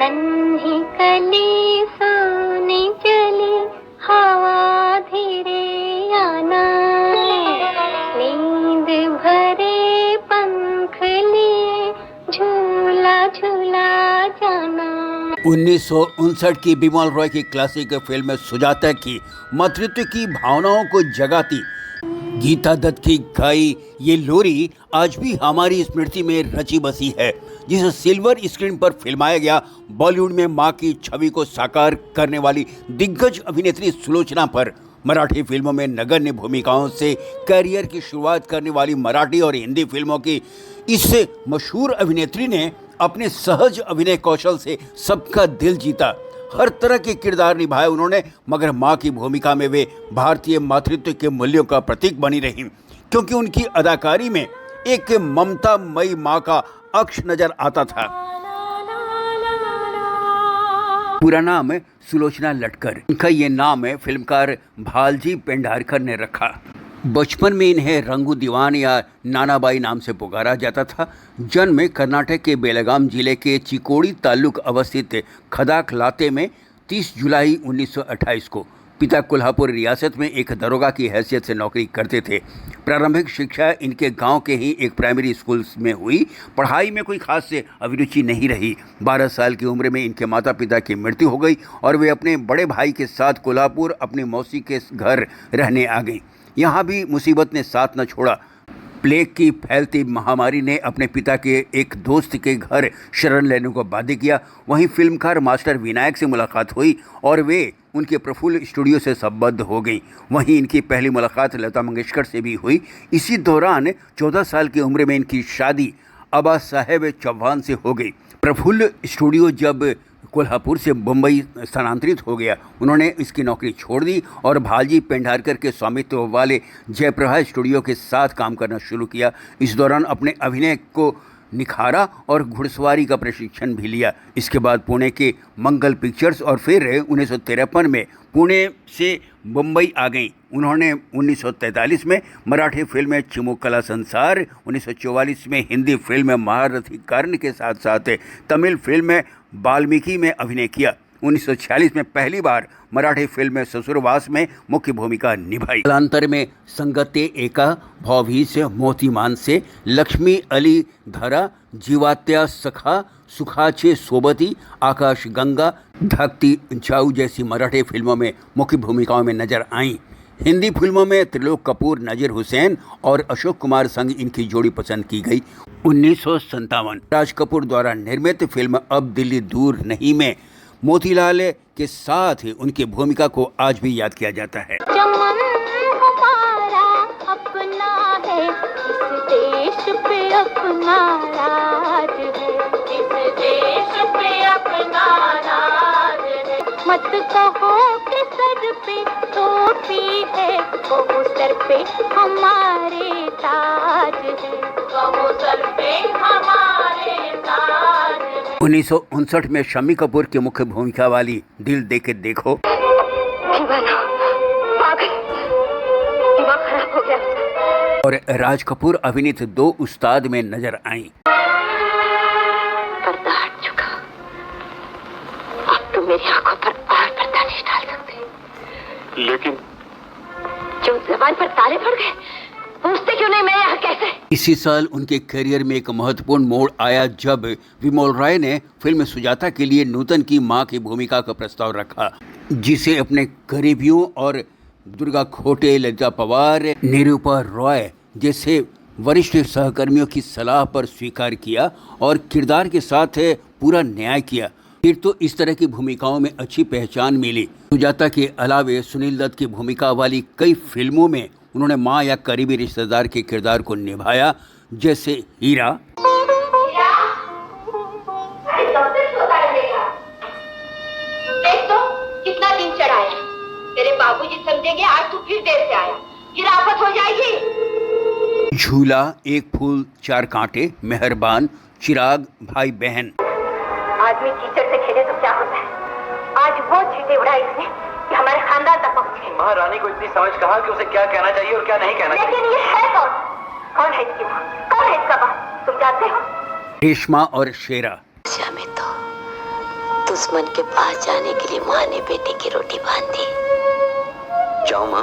नन्ही कली सोने चली, हवा धीरे आना, नींद भरे पंख लिए झूला झूला जाना। 1959 की बिमल रॉय की क्लासिक फिल्म सुजाता की मातृत्व की भावनाओं को जगाती गीता दत्त की गाई ये लोरी आज भी हमारी स्मृति में रची बसी है, जिसे सिल्वर स्क्रीन पर फिल्माया गया। बॉलीवुड में मां की छवि को साकार करने वाली दिग्गज अभिनेत्री सुलोचना पर मराठी फिल्मों में नगण्य भूमिकाओं से करियर की शुरुआत करने वाली मराठी और हिंदी फिल्मों की इस मशहूर अभिनेत्री ने अपने सहज अभिनय कौशल से सबका दिल जीता। हर तरह के किरदार निभाए उन्होंने, मगर मां की भूमिका में वे भारतीय मातृत्व के मूल्यों का प्रतीक बनी रही, क्योंकि उनकी अदाकारी में एक ममतामयी मां का अक्ष नजर आता था। पूरा नाम है सुलोचना लटकर। इनका ये नाम है फिल्मकार भालजी पेंढारकर ने रखा। बचपन में इन्हें रंगू दीवान या नानाबाई नाम से पुकारा जाता था। जन्म कर्नाटक के बेलगाम जिले के चिकोड़ी ताल्लुक अवस्थित खदाकलाते में 30 जुलाई 1928 को। पिता कोल्हापुर रियासत में एक दरोगा की हैसियत से नौकरी करते थे। प्रारंभिक शिक्षा इनके गांव के ही एक प्राइमरी स्कूल में हुई। पढ़ाई में कोई खास से अभिरुचि नहीं रही। 12 साल की उम्र में इनके माता पिता की मृत्यु हो गई और वे अपने बड़े भाई के साथ कोल्हापुर अपनी मौसी के घर रहने आ गई। यहाँ भी मुसीबत ने साथ न छोड़ा। प्लेग की फैलती महामारी ने अपने पिता के एक दोस्त के घर शरण लेने को बाध्य किया। वहीं फिल्मकार मास्टर विनायक से मुलाकात हुई और वे उनके प्रफुल्ल स्टूडियो से संबद्ध हो गई। वहीं इनकी पहली मुलाकात लता मंगेशकर से भी हुई। इसी दौरान 14 साल की उम्र में इनकी शादी अबा साहेब चौहान से हो गई। प्रफुल्ल स्टूडियो जब कोल्हापुर से मुंबई स्थानांतरित हो गया, उन्होंने इसकी नौकरी छोड़ दी और भालजी पेंढारकर के स्वामित्व वाले जयप्रभा स्टूडियो के साथ काम करना शुरू किया। इस दौरान अपने अभिनय को निखारा और घुड़सवारी का प्रशिक्षण भी लिया। इसके बाद पुणे के मंगल पिक्चर्स और फिर 1953 में पुणे से मुंबई आ गई। उन्होंने 1943 में मराठी फिल्म चिमुकला संसार, 1944 में हिंदी फिल्म महारथी कर्ण के साथ साथ तमिल फिल्म वाल्मीकि में अभिनय किया। 1946 में पहली बार मराठी फिल्म ससुरवास में मुख्य भूमिका निभाई। कालांतर में संगते एका भावभीस मोतीमान से, लक्ष्मी अली धरा, जीवात्या सखा, सुखाचे सोबती, आकाश गंगा, धाकती जाऊ जैसी मराठी फिल्मों में मुख्य भूमिकाओं में नजर आईं। हिंदी फिल्मों में त्रिलोक कपूर, नजीर हुसैन और अशोक कुमार संग इनकी जोड़ी पसंद की गई। 1957 राज कपूर द्वारा निर्मित फिल्म अब दिल्ली दूर नहीं में मोतीलाल के साथ उनकी भूमिका को आज भी याद किया जाता है। चमन हमारा अपना है, इस देश पे अपना राज है, इस देश पे अपना राज है। मत कहो कि सर पे टोपी है, वो सर पे हमारे ताज है, वो सर पे हमारे ताज है। 1959 में शम्मी कपूर की मुख्य भूमिका वाली दिल दे के देखो खराब हो गया और राज कपूर अभिनीत दो उस्ताद में नजर आईं। पर्दा हट चुका, अब तुम मेरी आंखों पर और पर्दा नहीं डाल सकते। लेकिन जो जबान पर ताले पड़ गए, पूछते क्यों नहीं मैं यहाँ कैसे? इसी साल उनके करियर में एक महत्वपूर्ण मोड़ आया जब बिमल रॉय ने फिल्म सुजाता के लिए नूतन की मां की भूमिका का प्रस्ताव रखा, जिसे अपने करीबियों और दुर्गा खोटे, ललिता पवार, निरूपा रॉय जैसे वरिष्ठ सहकर्मियों की सलाह पर स्वीकार किया और किरदार के साथ पूरा न्याय किया। फिर तो इस तरह की भूमिकाओं में अच्छी पहचान मिली। सुजाता के अलावे सुनील दत्त की भूमिका वाली कई फिल्मों में उन्होंने मां या करीबी रिश्तेदार के किरदार को निभाया, जैसे हीरा, कितना दिन चढ़ाया, तेरे बाबूजी समझेंगे आज तू फिर देर से आया, फिर आफत हो जाएगी। झूला, एक फूल चार कांटे, मेहरबान, चिराग, भाई बहन। आदमी कीचड़ से खेले तो क्या होता है, आज वो चीटे उड़ाई इसने कि हमारे खानदान तक पहुंचे। महारानी को इतनी समझ कहा कि उसे क्या कहना चाहिए और क्या नहीं कहना चाहिए। लेकिन ये है कौन? कौन है इसकी माँ? कौन है इसका बाप? तुम जानते हो? रेशमा और शेरा। में तो दुश्मन के पास जाने के लिए माँ ने बेटे की रोटी बांधी। जाओ माँ।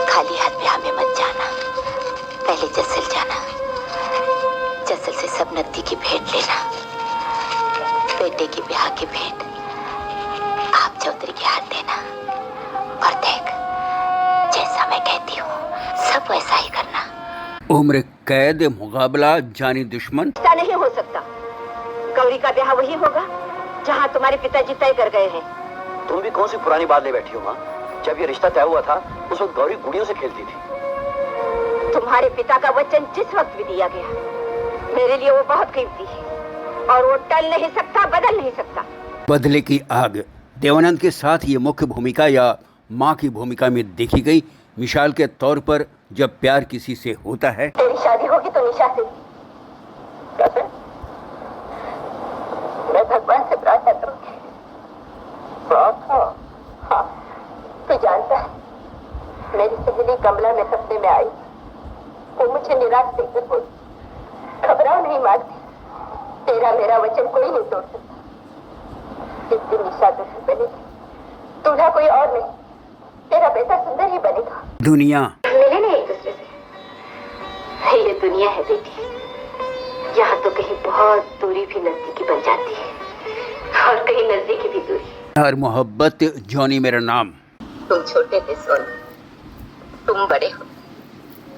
खाली हाथ ब्याह में मत जाना, पहले जसल जाना। जसल से सब नकदी की भेंट लेना। बेटे की ब्याह की भेंट आप चौधरी के हाथ देना। और देख, जैसा मैं कहती हूँ सब वैसा ही करना। उम्र कैद, मुकाबला, जानी दुश्मन। ऐसा नहीं हो सकता। गौरी का ब्याह वही होगा जहाँ तुम्हारे पिताजी तय कर गए हैं। तुम भी कौन सी पुरानी बात ले बैठी हो माँ? जब ये रिश्ता तय हुआ था उस वक्त गौरी गुड़ियों से खेलती थी। तुम्हारे पिता का वचन जिस वक्त भी दिया गया, मेरे लिए वो बहुत कीमती है और वो टल नहीं सकता, बदल नहीं सकता। बदले की आग देवानंद के साथ ये मुख्य भूमिका या माँ की भूमिका में देखी गई मिसाल के तौर पर जब प्यार किसी से होता है। तेरी शादी होगी तो निशा से। कैसे? मैं भगवान से प्रार्थना करूंगी। हाँ, तू जानता है, मेरी सहेली कमला में सपने में आई। वो मुझे निराश देखकर बोली, घबराओ नहीं मारती, तेरा मेरा वचन कोई नहीं तोड़ सकता। जिस दिन निशा दुल्हन बनेगी, दूल्हा कोई और नहीं, तेरा बेटा सुंदर ही बनेगा। दुनिया मिले नहीं एक दूसरे से। ये दुनिया है बेटी, यहाँ तो कहीं बहुत दूरी भी नजदीकी बन जाती है और कहीं नजदीकी भी दूरी। और मोहब्बत, जॉनी मेरा नाम। तुम छोटे थे सोनू, तुम बड़े हो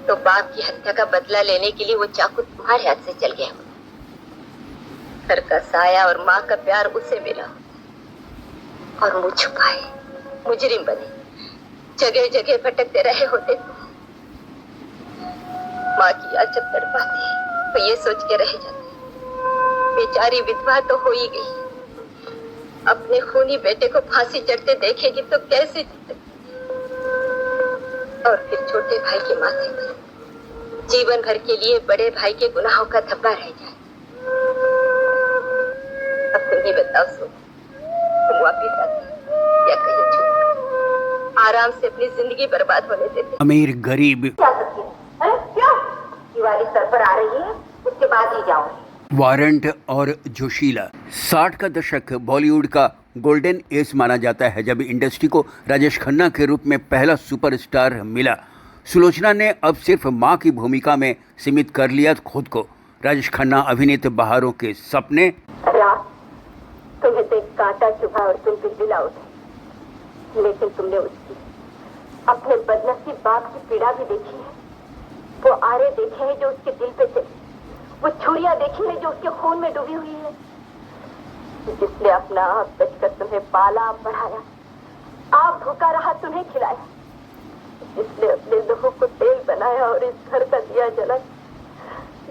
तो बाप की हत्या का बदला लेने के लिए वो चाकू तुम्हारे हाथ से चल गया। घर का साया और माँ का प्यार उसे मिला और मुँह छुपाए मुजरिम बने, जगह जगह भटकते रहे होते तुम। माँ की याद जब तड़पाती तो ये सोच के रह जाते, बेचारी विधवा तो हो ही गई, अपने खूनी बेटे को फांसी चढ़ते देखेगी तो कैसे जीतेगी। और फिर छोटे भाई के माथे पर जीवन भर के लिए बड़े भाई के गुनाहों का धब्बा रह जाए। अब तुम ही बताओ सो, तुम वापिस आते या कहीं छूट आराम से अपनी जिंदगी बर्बाद होने देते? अमीर गरीब, क्या सकती है? क्यों? दिवाली सर पर आ रही है, उसके बाद ही जाऊंगी। वारंट और जोशीला। 60 का दशक बॉलीवुड का गोल्डन एज माना जाता है, जब इंडस्ट्री को राजेश खन्ना के रूप में पहला सुपरस्टार मिला। सुलोचना ने अब सिर्फ मां की भूमिका में सीमित कर लिया खुद को। राजेश खन्ना अभिनीत बहारों के सपने। रात तुम्हें देख कांटा चुभा और तुम बिलबिला उठे, लेकिन तुमने उसकी अपने बदनसीब बाप की पीड़ा भी देखी है। वो आरे देखे हैं जो उसके दिल पे चले, वो छुरियां देखी है जो उसके खून में डूबी हुई है। जिसने अपना आप बचकर तुम्हें पाला बढ़ाया, आप भूखा रहा तुम्हें खिलाया, जिसने अपने लोगों को तेल बनाया और इस घर का दिया जला,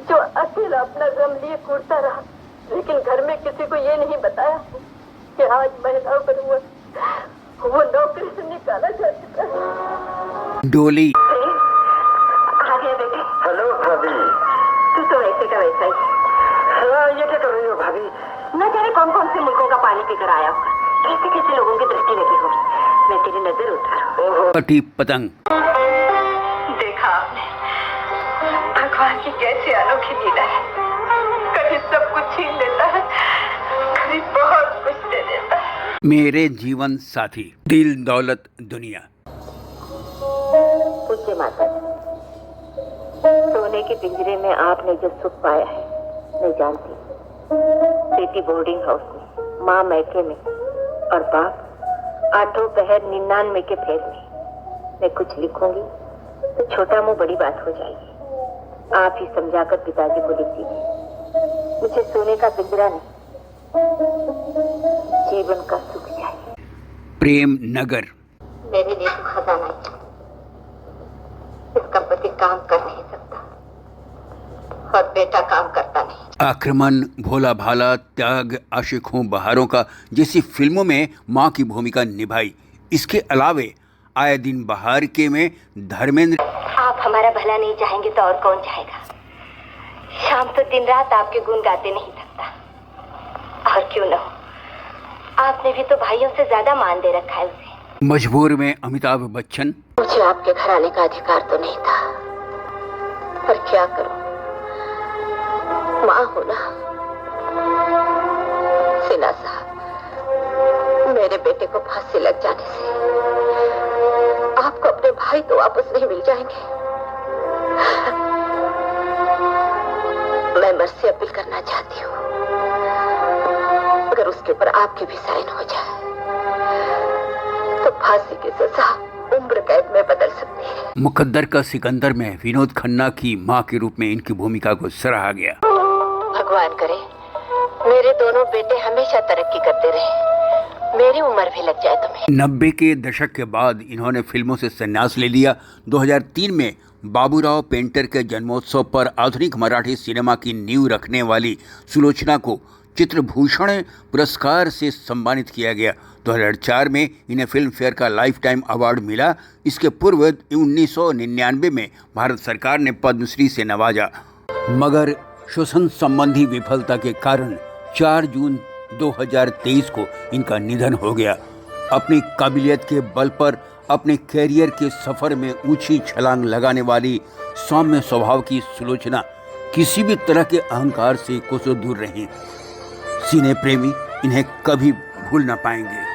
जो अकेला अपना गम लिए कूदता रहा, लेकिन घर में किसी को ये नहीं बताया कि आज महिलाओं पर वो नौकरी से निकाला जा चुका है। डोली। आ गया बेटे। हेलो भाभी। तू तो वैसे का वैसा ही। ये क्या कर रही हो भाभी? न जाने कौन कौन से मुल्कों का पानी पीकर आया होगा, कैसे कैसे लोगों की दृष्टि लगी होगी। मैं तेरी नजर उतारूं। कटी पतंग। देखा आपने भगवान की कैसी अनोखी लीला है। कभी सब कुछ छीन लेता है, कभी बहुत कुछ दे देता है। मेरे जीवन साथी। दिल दौलत दुनिया। पूज्य माता, सोने के पिंजरे में आपने जो सुख पाया है मैं जानती हूँ। बेटी बोर्डिंग हाउस में, माँ मैके में और बाप आठों पहर 99 के फेर में। मैं कुछ लिखूंगी तो छोटा मुंह बड़ी बात हो जाएगी। आप ही समझाकर पिताजी को लिख दीजिए, मुझे सोने का पिंजरा नहीं, जीवन का सुख चाहिए। प्रेम नगर। मेरे लिए तो खजाना है, इसका पति काम कर नहीं सकता और बेटा काम करता नहीं। आक्रमण, भोला भाला, त्याग, आशिकों बहारों का जैसी फिल्मों में मां की भूमिका निभाई। इसके अलावे आए दिन बहार के में धर्मेंद्र। आप हमारा भला नहीं चाहेंगे तो और कौन चाहेगा। शाम तो दिन रात आपके गुण गाते नहीं थकता। और क्यों न हो, आपने भी तो भाइयों से ज्यादा मान दे रखा है उसे। मजबूर में अमिताभ बच्चन। मुझे आपके घर आने का अधिकार तो नहीं था, पर क्या करूं, माँ हो ना, सिन्हा साहब, मेरे बेटे को फांसी लग जाने से आपको अपने भाई तो वापस नहीं मिल जाएंगे। मैं मर्सी अपील करना चाहती हूँ, अगर उसके ऊपर आपके भी साइन हो जाए तो फांसी की सजा उम्र कैद में बदल सकती है। मुकद्दर का सिकंदर में विनोद खन्ना की मां के रूप में इनकी भूमिका को सराहा गया। भगवान करे मेरे दोनों बेटे हमेशा तरक्की करते रहे, मेरी उम्र भी लग जाए तुम्हें। 90 के दशक के बाद इन्होंने फिल्मों से संन्यास ले लिया। 2003 में बाबूराव पेंटर के जन्मोत्सव पर आधुनिक मराठी सिनेमा की नींव रखने वाली सुलोचना को चित्रभूषण पुरस्कार से सम्मानित किया गया। 2004 में इन्हें फिल्म फेयर का लाइफ टाइम अवार्ड मिला। इसके पूर्व 1999 में भारत सरकार ने पद्मश्री से नवाजा, मगर श्वसन संबंधी विफलता के कारण 4 जून 2023 को इनका निधन हो गया। अपनी काबिलियत के बल पर अपने कैरियर के सफर में ऊंची छलांग लगाने वाली सौम्य स्वभाव की सुलोचना किसी भी तरह के अहंकार से कोसों दूर रहीं। सिने प्रेमी इन्हें कभी भूल न पाएंगे।